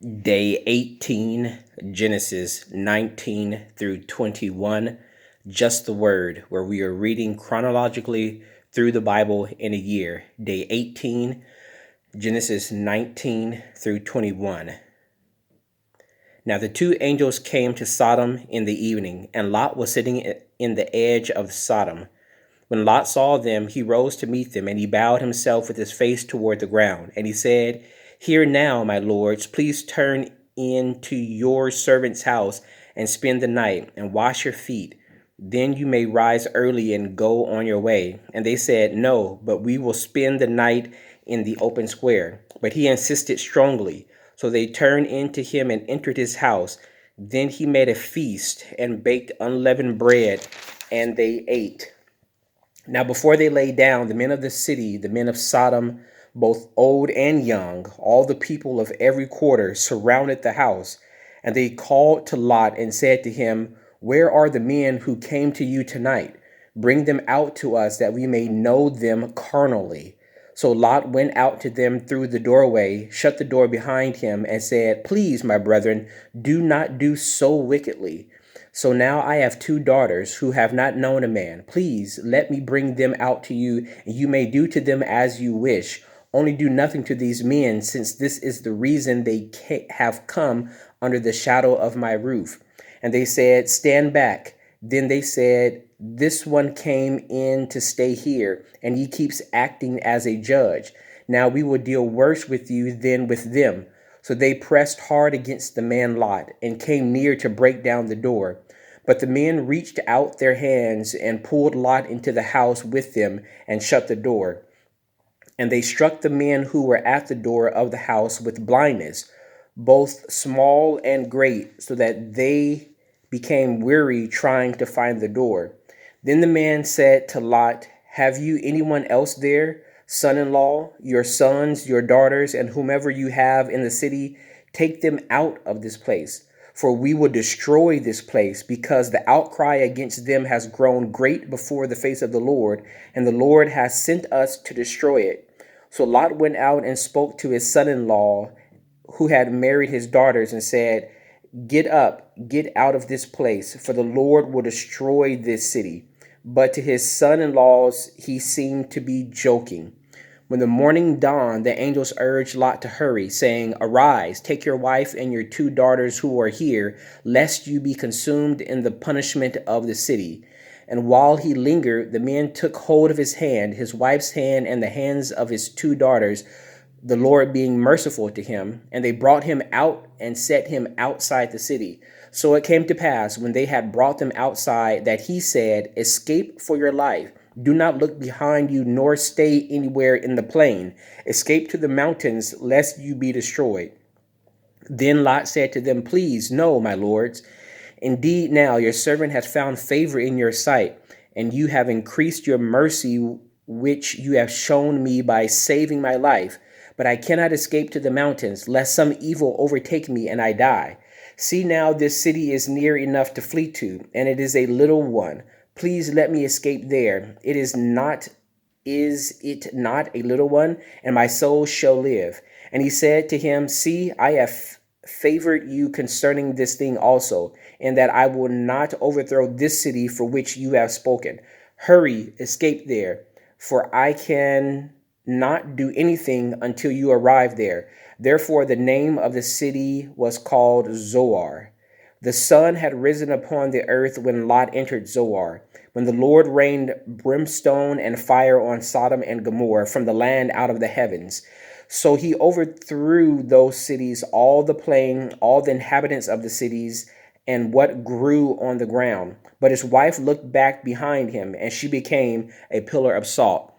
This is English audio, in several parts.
Day 18, Genesis 19 through 21, just the word, where we are reading chronologically through the Bible in a year. Day 18, Genesis 19 through 21. Now the two angels came to Sodom in the evening, and Lot was sitting in the edge of Sodom. When Lot saw them, he rose to meet them, and he bowed himself with his face toward the ground. And he said, "Hear now, my lords, please turn into your servant's house and spend the night, and wash your feet. Then you may rise early and go on your way." And they said, "No, but we will spend the night in the open square." But he insisted strongly. So they turned into him and entered his house. Then he made a feast and baked unleavened bread, and they ate. Now before they lay down, the men of the city, the men of Sodom, both old and young, all the people of every quarter, surrounded the house. And they called to Lot and said to him, "Where are the men who came to you tonight? Bring them out to us that we may know them carnally." So Lot went out to them through the doorway, shut the door behind him, and said, "Please, my brethren, do not do so wickedly. So now I have two daughters who have not known a man. Please let me bring them out to you, and you may do to them as you wish. Only do nothing to these men, since this is the reason they have come under the shadow of my roof." And they said, "Stand back." Then they said, "This one came in to stay here, and he keeps acting as a judge. Now we will deal worse with you than with them." So they pressed hard against the man Lot and came near to break down the door. But the men reached out their hands and pulled Lot into the house with them and shut the door. And they struck the men who were at the door of the house with blindness, both small and great, so that they became weary trying to find the door. Then the man said to Lot, "Have you anyone else there? Son-in-law, your sons, your daughters, and whomever you have in the city? Take them out of this place. For we will destroy this place, because the outcry against them has grown great before the face of the Lord, and the Lord has sent us to destroy it." So Lot went out and spoke to his son-in-law, who had married his daughters, and said, "Get up, get out of this place, for the Lord will destroy this city." But to his son-in-laws he seemed to be joking. When the morning dawned, the angels urged Lot to hurry, saying, "Arise, take your wife and your two daughters who are here, lest you be consumed in the punishment of the city." And while he lingered, the men took hold of his hand, his wife's hand, and the hands of his two daughters, the Lord being merciful to him, and they brought him out and set him outside the city. So it came to pass, when they had brought them outside, that he said, "Escape for your life. Do not look behind you, nor stay anywhere in the plain. Escape to the mountains, lest you be destroyed." Then Lot said to them, "Please, no, my lords. Indeed, now your servant has found favor in your sight, and you have increased your mercy, which you have shown me by saving my life. But I cannot escape to the mountains, lest some evil overtake me and I die. See now, this city is near enough to flee to, and it is a little one. Please let me escape there. Is it not a little one? And my soul shall live." And he said to him, "See, I have favored you concerning this thing also, and that I will not overthrow this city for which you have spoken. Hurry, escape there, for I can not do anything until you arrive there." Therefore the name of the city was called Zoar. The sun had risen upon the earth when Lot entered Zoar, when the Lord rained brimstone and fire on Sodom and Gomorrah from the land out of the heavens. So he overthrew those cities, all the plain, all the inhabitants of the cities, and what grew on the ground. But his wife looked back behind him, and she became a pillar of salt.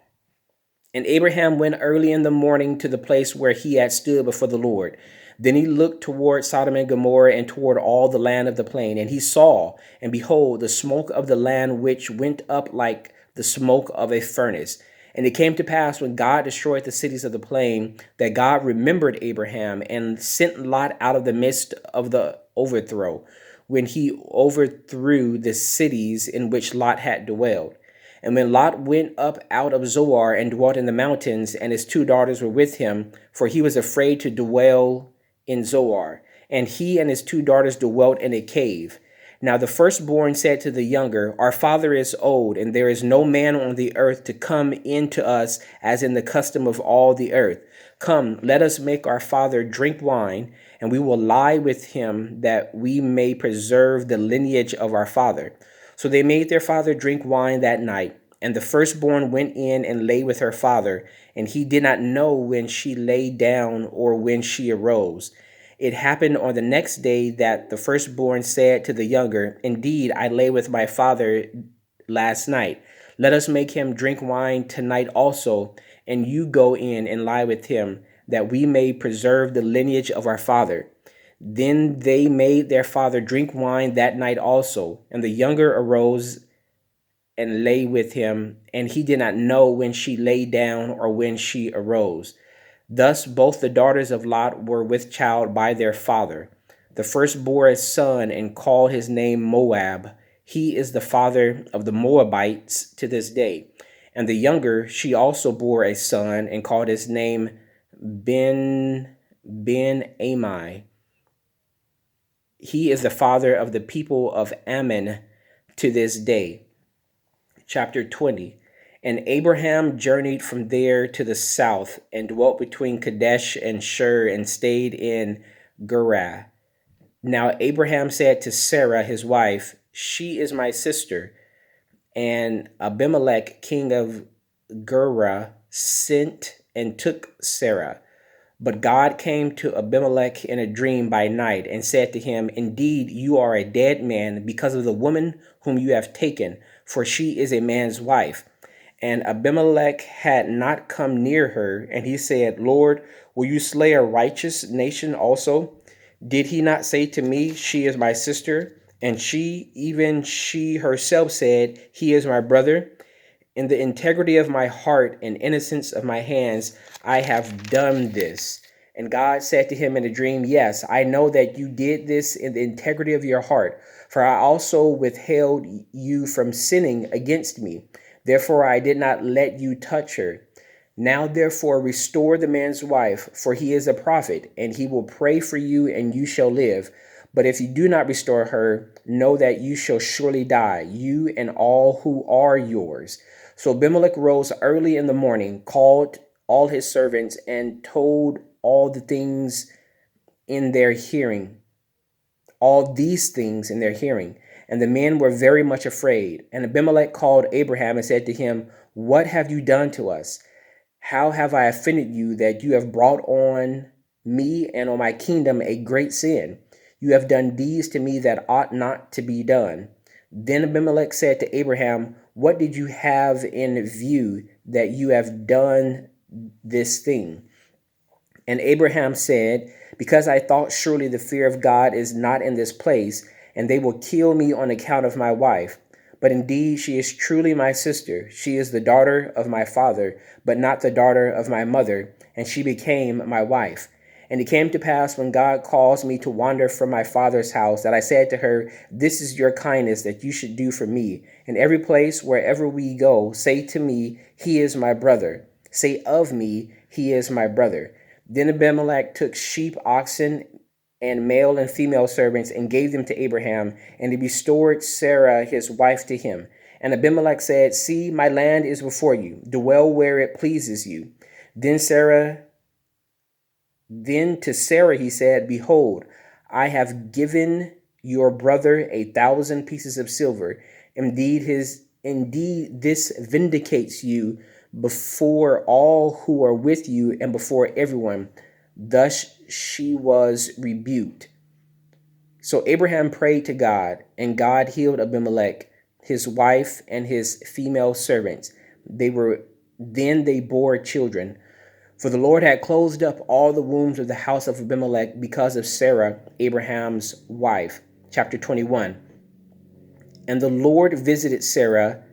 And Abraham went early in the morning to the place where he had stood before the Lord. Then he looked toward Sodom and Gomorrah and toward all the land of the plain. And he saw, and behold, the smoke of the land which went up like the smoke of a furnace. And it came to pass, when God destroyed the cities of the plain, that God remembered Abraham and sent Lot out of the midst of the overthrow, when he overthrew the cities in which Lot had dwelled. And when Lot went up out of Zoar and dwelt in the mountains, and his two daughters were with him, for he was afraid to dwell in Zoar, and he and his two daughters dwelt in a cave. Now the firstborn said to the younger, our father is old, and there is no man on the earth to come in to us as in the custom of all the earth. Come, let us make our father drink wine, and we will lie with him, that we may preserve the lineage of our father. So they made their father drink wine that night. And the firstborn went in and lay with her father, and he did not know when she lay down or when she arose. It happened on the next day that the firstborn said to the younger, indeed, I lay with my father last night. Let us make him drink wine tonight also, and you go in and lie with him, that we may preserve the lineage of our father. Then they made their father drink wine that night also, and the younger arose and lay with him, and he did not know when she lay down or when she arose. Thus both the daughters of Lot were with child by their father. The first bore a son and called his name Moab. He is the father of the Moabites to this day. And the younger, she also bore a son and called his name Ben Ami. He is the father of the people of Ammon to this day. Chapter 20. And Abraham journeyed from there to the south and dwelt between Kadesh and Shur and stayed in Gerar. Now Abraham said to Sarah, his wife, she is my sister. And Abimelech, king of Gerar, sent and took Sarah. But God came to Abimelech in a dream by night and said to him, indeed, you are a dead man because of the woman whom you have taken, for she is a man's wife. And Abimelech had not come near her, and he said, Lord, will you slay a righteous nation also? Did he not say to me, she is my sister? And she, even she herself said, he is my brother. In the integrity of my heart and innocence of my hands, I have done this. And God said to him in a dream, yes, I know that you did this in the integrity of your heart, for I also withheld you from sinning against me. Therefore, I did not let you touch her. Now, therefore, restore the man's wife, for he is a prophet, and he will pray for you, and you shall live. But if you do not restore her, know that you shall surely die, you and all who are yours. So Abimelech rose early in the morning, called all his servants, and told all the things in their hearing, all these things in their hearing. And the men were very much afraid. And Abimelech called Abraham and said to him, what have you done to us? How have I offended you that you have brought on me and on my kingdom a great sin? You have done deeds to me that ought not to be done. Then Abimelech said to Abraham, what did you have in view that you have done this thing? And Abraham said, because I thought surely the fear of God is not in this place, and they will kill me on account of my wife. But indeed, she is truly my sister. She is the daughter of my father, but not the daughter of my mother, and she became my wife. And it came to pass when God caused me to wander from my father's house that I said to her, this is your kindness that you should do for me. In every place, wherever we go, say to me, he is my brother. Say of me, he is my brother. Then Abimelech took sheep, oxen, and male and female servants and gave them to Abraham, and he restored Sarah, his wife, to him. And Abimelech said, see, my land is before you. Dwell where it pleases you. Then to Sarah he said, behold, I have given your brother 1,000 pieces of silver. Indeed, this vindicates you before all who are with you and before everyone. Thus she was rebuked. So Abraham prayed to God, and God healed Abimelech, his wife, and his female servants. They bore children. For the Lord had closed up all the wombs of the house of Abimelech because of Sarah, Abraham's wife. Chapter 21. And the Lord visited Sarah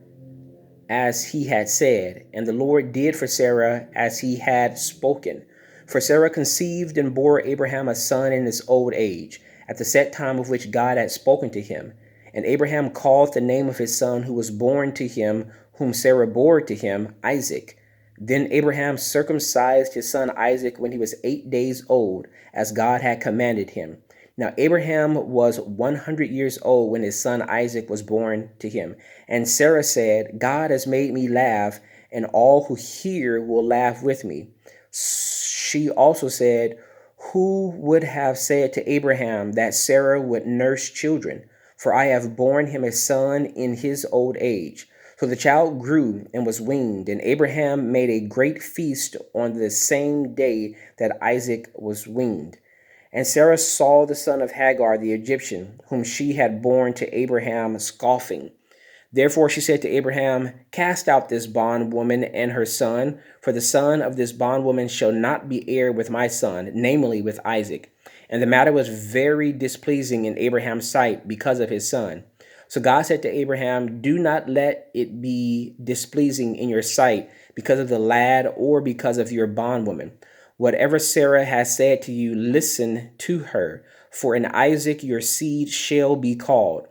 as he had said, and the Lord did for Sarah as he had spoken. For Sarah conceived and bore Abraham a son in his old age, at the set time of which God had spoken to him. And Abraham called the name of his son who was born to him, whom Sarah bore to him, Isaac. Then Abraham circumcised his son Isaac when he was 8 days old, as God had commanded him. Now Abraham was 100 years old when his son Isaac was born to him. And Sarah said, God has made me laugh, and all who hear will laugh with me. She also said, who would have said to Abraham that Sarah would nurse children? For I have borne him a son in his old age. So the child grew and was weaned, and Abraham made a great feast on the same day that Isaac was weaned. And Sarah saw the son of Hagar the Egyptian, whom she had borne to Abraham, scoffing. Therefore she said to Abraham, cast out this bondwoman and her son, for the son of this bondwoman shall not be heir with my son, namely with Isaac. And the matter was very displeasing in Abraham's sight because of his son. So God said to Abraham, do not let it be displeasing in your sight because of the lad or because of your bondwoman. Whatever Sarah has said to you, listen to her, for in Isaac your seed shall be called.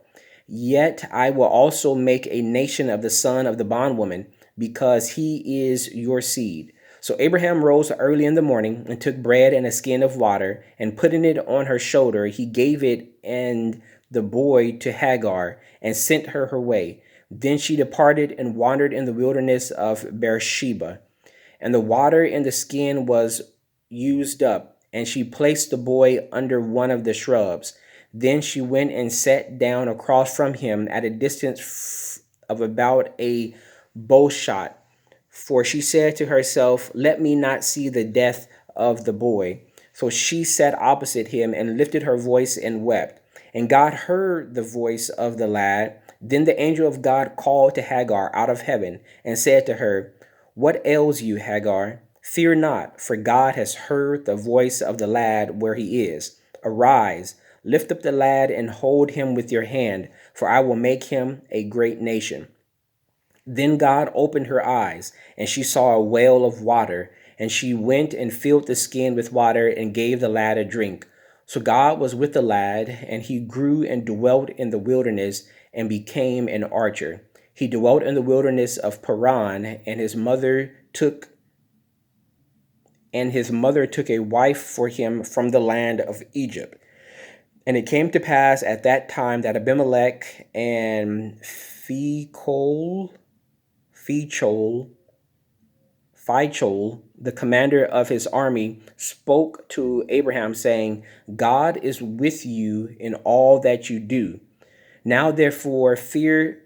Yet I will also make a nation of the son of the bondwoman, because he is your seed. So Abraham rose early in the morning and took bread and a skin of water, and putting it on her shoulder, he gave it and the boy to Hagar, and sent her way. Then she departed and wandered in the wilderness of Beersheba. And the water in the skin was used up, and she placed the boy under one of the shrubs. Then she went and sat down across from him at a distance of about a bow shot. For she said to herself, let me not see the death of the boy. So she sat opposite him and lifted her voice and wept. And God heard the voice of the lad. Then the angel of God called to Hagar out of heaven and said to her, what ails you, Hagar? Fear not, for God has heard the voice of the lad where he is. Arise, lift up the lad and hold him with your hand, for I will make him a great nation. Then God opened her eyes, and she saw a well of water, and she went and filled the skin with water and gave the lad a drink. So God was with the lad, and he grew and dwelt in the wilderness and became an archer. He dwelt in the wilderness of Paran, and his mother took a wife for him from the land of Egypt. And it came to pass at that time that Abimelech and Phichol, the commander of his army, spoke to Abraham, saying, God is with you in all that you do. Now therefore swear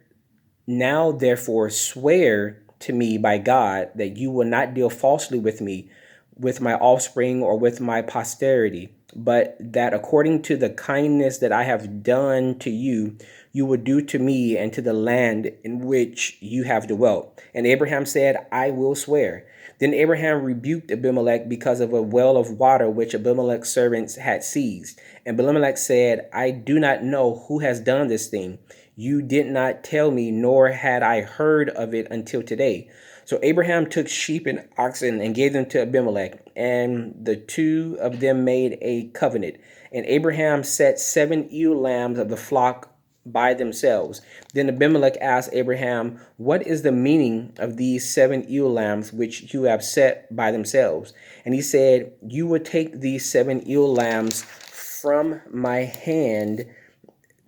to me by God that you will not deal falsely with me, with my offspring, or with my posterity, but that according to the kindness that I have done to you, you will do to me and to the land in which you have dwelt. And Abraham said, I will swear. Then Abraham rebuked Abimelech because of a well of water which Abimelech's servants had seized. And Abimelech said, I do not know who has done this thing. You did not tell me, nor had I heard of it until today. So Abraham took sheep and oxen and gave them to Abimelech, and the two of them made a covenant. And Abraham set 7 ewe lambs of the flock by themselves. Then Abimelech asked Abraham, what is the meaning of these 7 ewe lambs which you have set by themselves? And he said, you will take these 7 ewe lambs from my hand,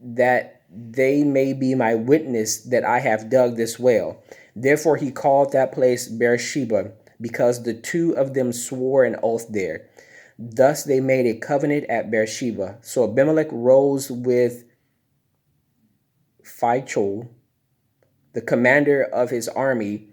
that they may be my witness that I have dug this well. Therefore he called that place Beersheba, because the two of them swore an oath there. Thus they made a covenant at Beersheba. So Abimelech rose with Phichol, the commander of his army,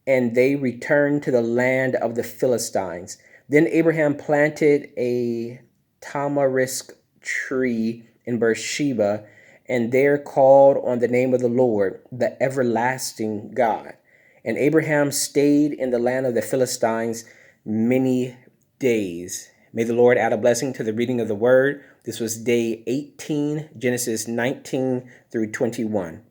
and they returned to the land of the Philistines. Then Abraham planted a tamarisk tree in Beersheba, and there called on the name of the Lord, the everlasting God. And Abraham stayed in the land of the Philistines many days. May the Lord add a blessing to the reading of the word. This was day 18, Genesis 19 through 21.